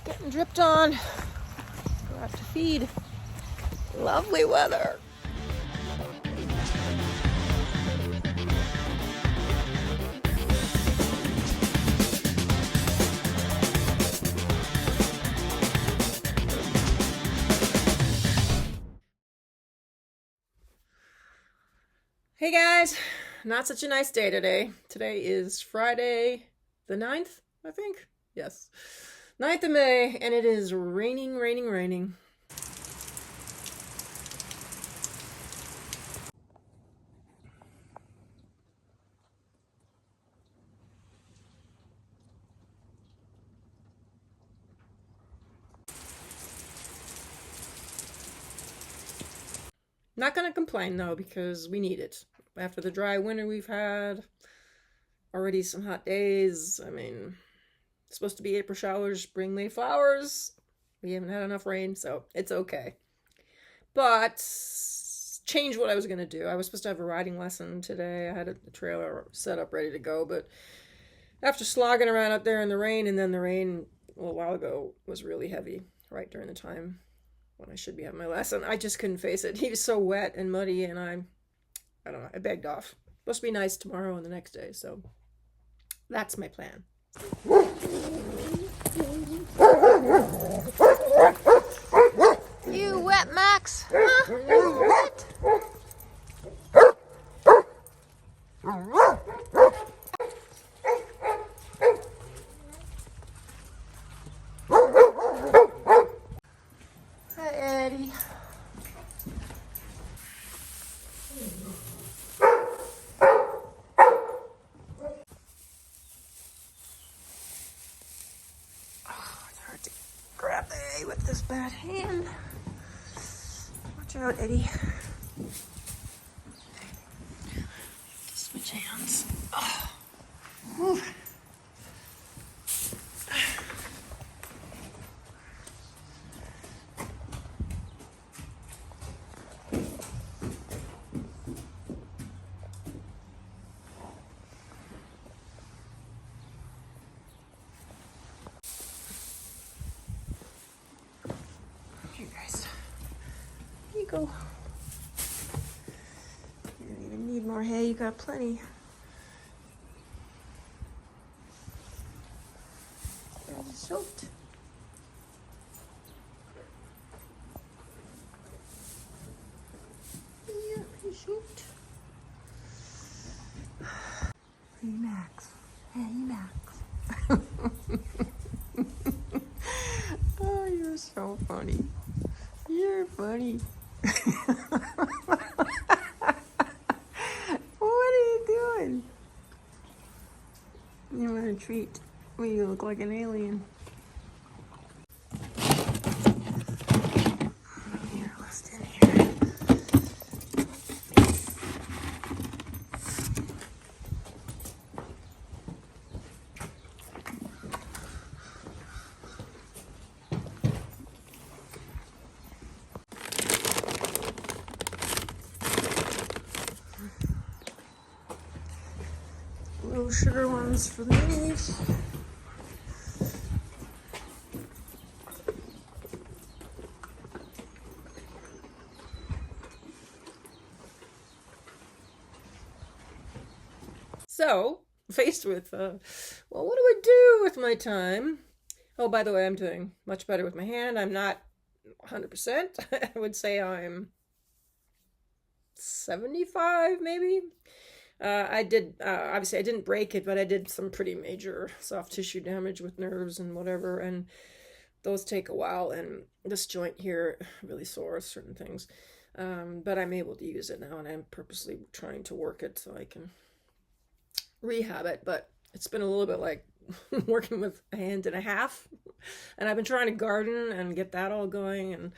Getting dripped on. Go out to feed. Lovely weather. Hey guys, not such a nice day today. Today is Friday the 9th, I think. Yes. 9th of May, and it is raining, raining, raining. Not gonna complain though, because we need it. After the dry winter we've had, already some hot days. I mean, it's supposed to be April showers, bring May flowers. We haven't had enough rain, so it's okay. But change what I was gonna do. I was supposed to have a riding lesson today. I had a trailer set up ready to go, but after slogging around out there in the rain, and then the rain a little while ago was really heavy right during the time when I should be having my lesson, I just couldn't face it. He was so wet and muddy, and I don't know, I begged off. Supposed to be nice tomorrow and the next day, so that's my plan. You wet, Max? Huh? You wet? Hi, Eddie. Grab the hay with this bad hand. Watch out, Eddie. Switch hands. Oh. Move. Go. You don't even need more hay, you got plenty. There's a soaked. Yeah, he's soaked. Hey, Max. Hey, Max. Oh, you're so funny. You're funny. What are you doing? You want a treat? Well, you look like an alien. Here, let's stand here. Low sugar ones for the minis. So, faced with, well, what do I do with my time? Oh, by the way, I'm doing much better with my hand. I'm not 100%. I would say I'm 75, maybe. Obviously I didn't break it, but I did some pretty major soft tissue damage with nerves and whatever, and those take a while, and this joint here really sores certain things. But I'm able to use it now, and I'm purposely trying to work it so I can rehab it, but it's been a little bit like working with a hand and a half, and I've been trying to garden and get that all going, and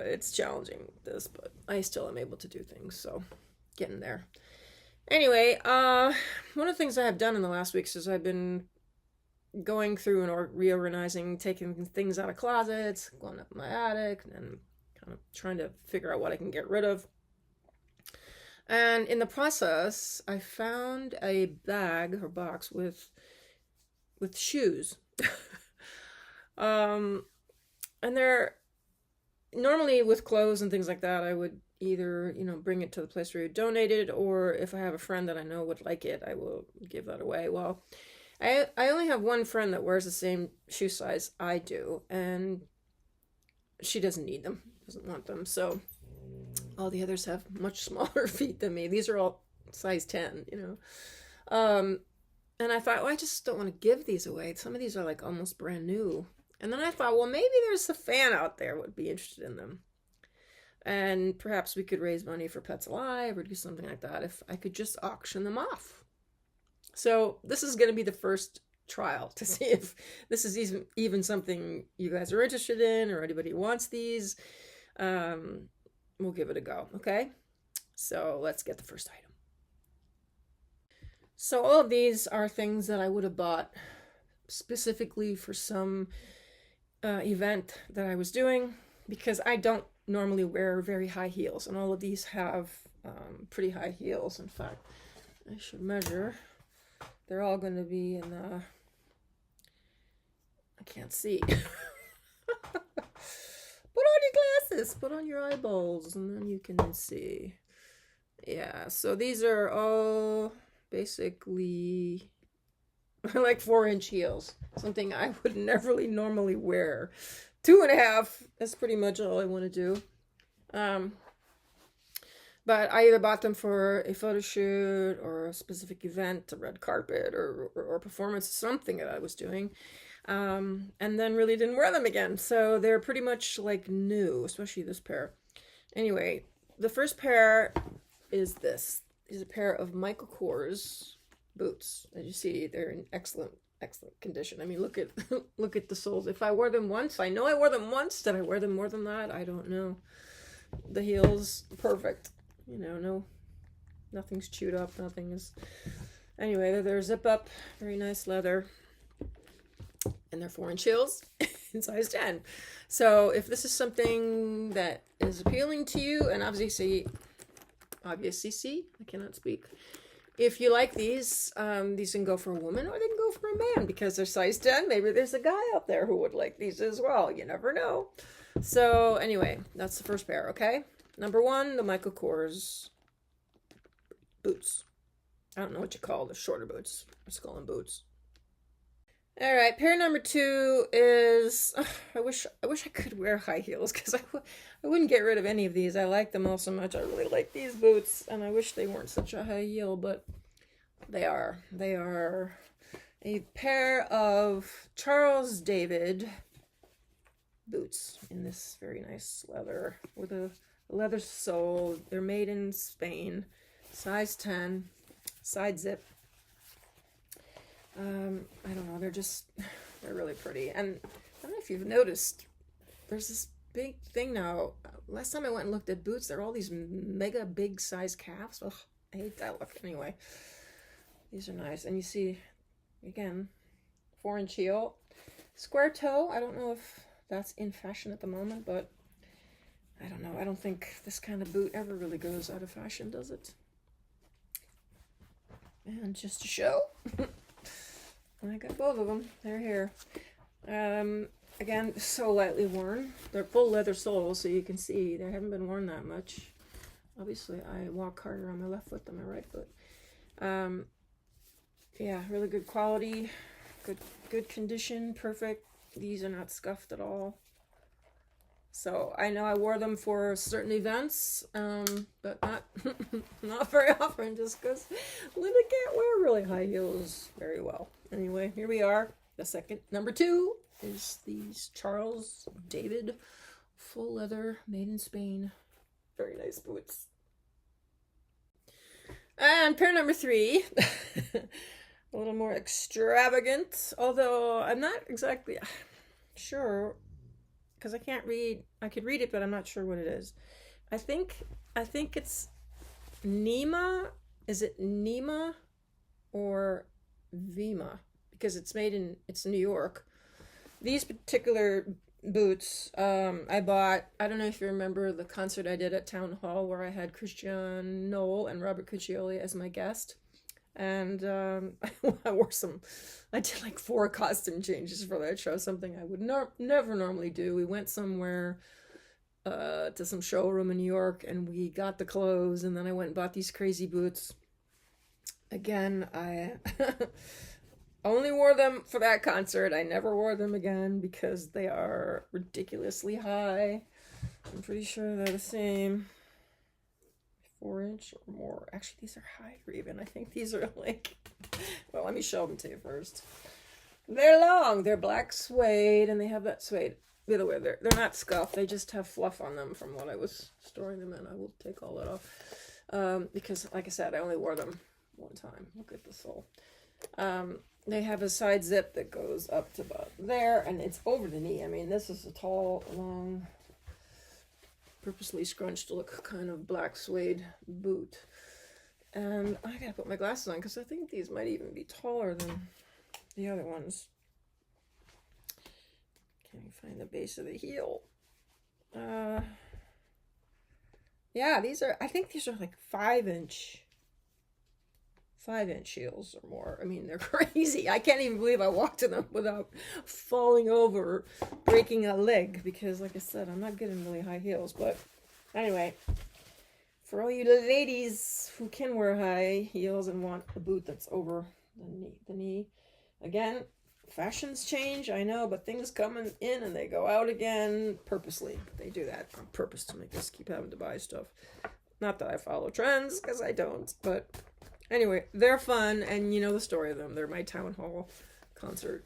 it's challenging this, but I still am able to do things, so getting there. Anyway, one of the things I have done in the last weeks is I've been going through and reorganizing, taking things out of closets, going up my attic, and kind of trying to figure out what I can get rid of. And in the process, I found a bag or box with shoes. Um, and they're normally with clothes and things like that, I would either, bring it to the place where you donated, or if I have a friend that I know would like it, I will give that away. Well, I only have one friend that wears the same shoe size I do, and she doesn't need them, doesn't want them. So all the others have much smaller feet than me. These are all size 10. Um, and I thought, well, I just don't want to give these away. Some of these are like almost brand new. And then I thought, well, maybe there's a fan out there would be interested in them. And perhaps we could raise money for Pets Alive or do something like that if I could just auction them off. So this is going to be the first trial to see if this is even something you guys are interested in or anybody wants these. We'll give it a go, okay? So let's get the first item. So all of these are things that I would have bought specifically for some event that I was doing, because I don't normally wear very high heels, and all of these have pretty high heels. In fact, I should measure. They're all going to be in the... I can't see. Put on your glasses, put on your eyeballs, and then you can see. Yeah, so these are all basically like 4-inch heels, something I would never really normally wear. 2.5 is pretty much all I want to do. But I either bought them for a photo shoot or a specific event, a red carpet or performance, something that I was doing, and then really didn't wear them again. So they're pretty much like new, especially this pair. Anyway, the first pair is this. Is a pair of Michael Kors boots. As you see, they're in excellent condition. I mean, look at look at the soles. If I wore them once, I know I wore them once. Did I wear them more than that? I don't know. The heels, perfect. No, nothing's chewed up. Nothing is. Anyway, they're zip up, very nice leather, and they're 4-inch heels in size 10. So if this is something that is appealing to you, and obviously, I cannot speak. If you like these can go for a woman or they can go for a man because they're size 10. Maybe there's a guy out there who would like these as well. You never know. So anyway, that's the first pair, okay? Number 1, the Michael Kors boots. I don't know what you call the shorter boots. Let's call them boots. All right, pair number 2 is, I wish I could wear high heels because I wouldn't get rid of any of these. I like them all so much. I really like these boots, and I wish they weren't such a high heel, but they are. They are a pair of Charles David boots in this very nice leather with a leather sole. They're made in Spain, size 10, side zip. I don't know, they're really pretty. And I don't know if you've noticed, there's this big thing now. Last time I went and looked at boots, there are all these mega big size calves. Ugh, I hate that look. Anyway, these are nice. And you see, again, 4-inch heel. Square toe, I don't know if that's in fashion at the moment, but I don't know. I don't think this kind of boot ever really goes out of fashion, does it? And just to show... I got both of them. They're here. Again, so lightly worn. They're full leather soles, so you can see they haven't been worn that much. Obviously, I walk harder on my left foot than my right foot. Yeah, really good quality, good condition, perfect. These are not scuffed at all. So I know I wore them for certain events, but not not very often, just because Linda can't wear really high heels very well. Anyway, here we are. The second, number 2, is these Charles David full leather, made in Spain. Very nice boots. And pair number 3, a little more extravagant, although I'm not exactly sure. Because I can't read. I could read it, but I'm not sure what it is. I think it's Nema. Is it Nema or Vima? Because it's New York. These particular boots, I bought. I don't know if you remember the concert I did at Town Hall where I had Christian Noel and Robert Cuccioli as my guest. And I wore some, I did like 4 costume changes for that show, something I would never normally do. We went somewhere to some showroom in New York, and we got the clothes, and then I went and bought these crazy boots. Again, I only wore them for that concert. I never wore them again because they are ridiculously high. I'm pretty sure they're the same. 4 inch or more. Actually, these are higher even. I think these are like, well, let me show them to you first. They're long. They're black suede, and they have that suede. By the way, they're not scuffed. They just have fluff on them from what I was storing them in. I will take all that off because, like I said, I only wore them one time. Look at the sole. They have a side zip that goes up to about there, and it's over the knee. I mean, this is a tall, long, purposely scrunched look kind of black suede boot. And I gotta put my glasses on because I think these might even be taller than the other ones. Can you find the base of the heel? Yeah, I think these are like 5-inch heels or more. I mean, they're crazy. I can't even believe I walked in them without falling over, breaking a leg, because like I said, I'm not getting really high heels. But anyway, for all you ladies who can wear high heels and want a boot that's over the knee, again, fashions change, I know, but things come in and they go out again purposely. They do that on purpose to make us keep having to buy stuff. Not that I follow trends, because I don't, but anyway, they're fun, and you know the story of them. They're my town hall concert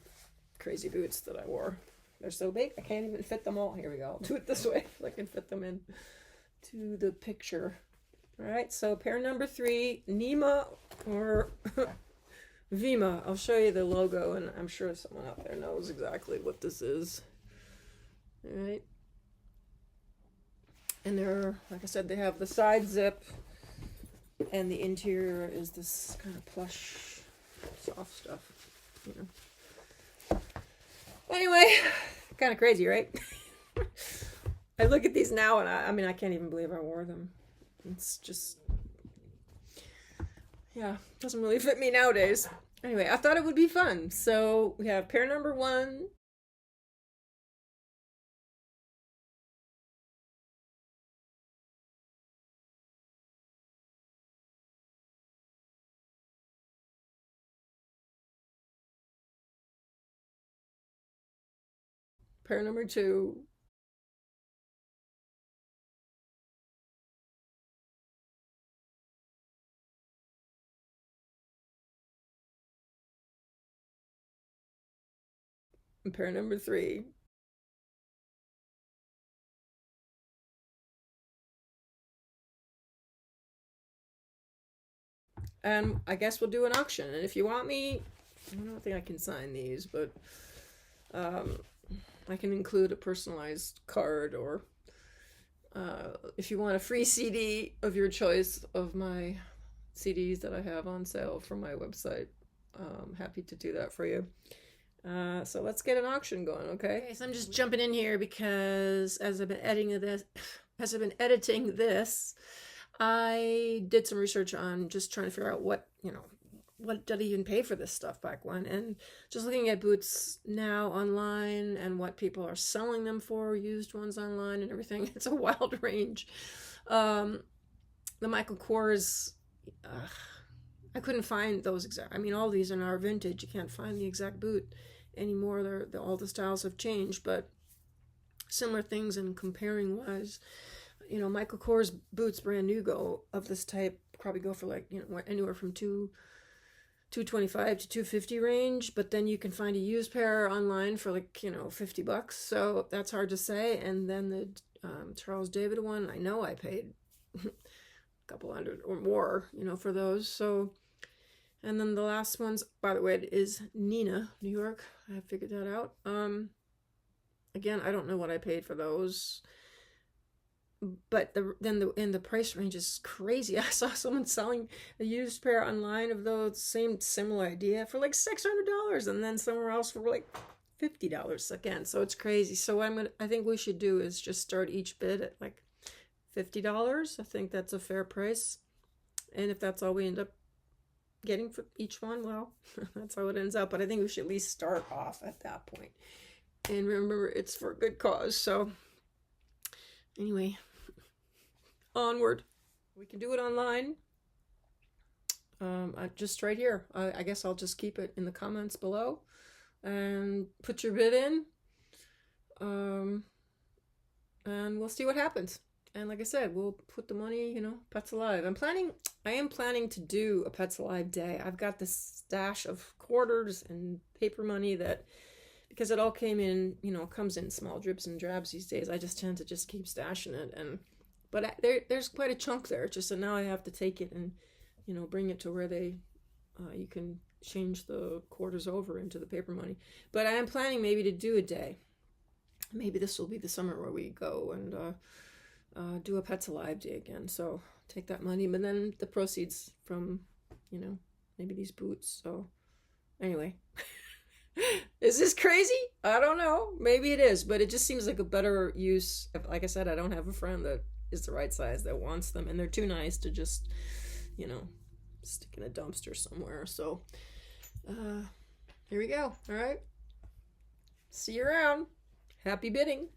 crazy boots that I wore. They're so big, I can't even fit them all. Here we go. I'll do it this way so I can fit them in to the picture. All right, so pair number 3, Nema or Vima. I'll show you the logo, and I'm sure someone out there knows exactly what this is. All right. And they're, like I said, they have the side zip, and the interior is this kind of plush, soft stuff, you know. Anyway, kind of crazy, right? I look at these now, and I mean, I can't even believe I wore them. It's just, yeah, doesn't really fit me nowadays. Anyway, I thought it would be fun. So we have pair number 1. Pair number 2. And pair number 3. And I guess we'll do an auction. And if you want me, I don't think I can sign these, but I can include a personalized card, or if you want a free CD of your choice of my CDs that I have on sale from my website, I'm happy to do that for you. So let's get an auction going, okay? So I'm just jumping in here because as I've been editing this, I did some research on just trying to figure out what did I even pay for this stuff back when, and just looking at boots now online and what people are selling them for, used ones online and everything. It's a wild range. The Michael Kors, I couldn't find those exact. I mean, all these are now vintage. You can't find the exact boot anymore. All the styles have changed, but similar things in comparing wise. You know, Michael Kors boots, brand new, go of this type, probably go for like, anywhere from $225 to $250 range, but then you can find a used pair online for like, $50. So that's hard to say. And then the Charles David one, I know I paid a couple hundred or more, for those. So, and then the last ones, by the way, it is Nema, New York. I figured that out. Again, I don't know what I paid for those, but the price range is crazy. I saw someone selling a used pair online of those similar idea for like $600, and then somewhere else for like $50 again. So it's crazy. So what I think we should do is just start each bid at like $50. I think that's a fair price, and if that's all we end up getting for each one, well, that's how it ends up. But I think we should at least start off at that point. And remember, it's for a good cause. So anyway, onward. We can do it online. Just right here. I guess I'll just keep it in the comments below and put your bid in. And we'll see what happens. And like I said, we'll put the money, Pets Alive. I am planning to do a Pets Alive day. I've got this stash of quarters and paper money that, because it all came in, comes in small drips and drabs these days. I just tend to just keep stashing it. But there's quite a chunk there. It's just that now I have to take it and, bring it to where you can change the quarters over into the paper money. But I am planning maybe to do a day. Maybe this will be the summer where we go and do a Pets Alive day again. So take that money, but then the proceeds from, maybe these boots. So anyway, is this crazy? I don't know. Maybe it is, but it just seems like a better use. Like I said, I don't have a friend that is the right size that wants them, and they're too nice to just, stick in a dumpster somewhere. So here we go. All right. See you around. Happy bidding.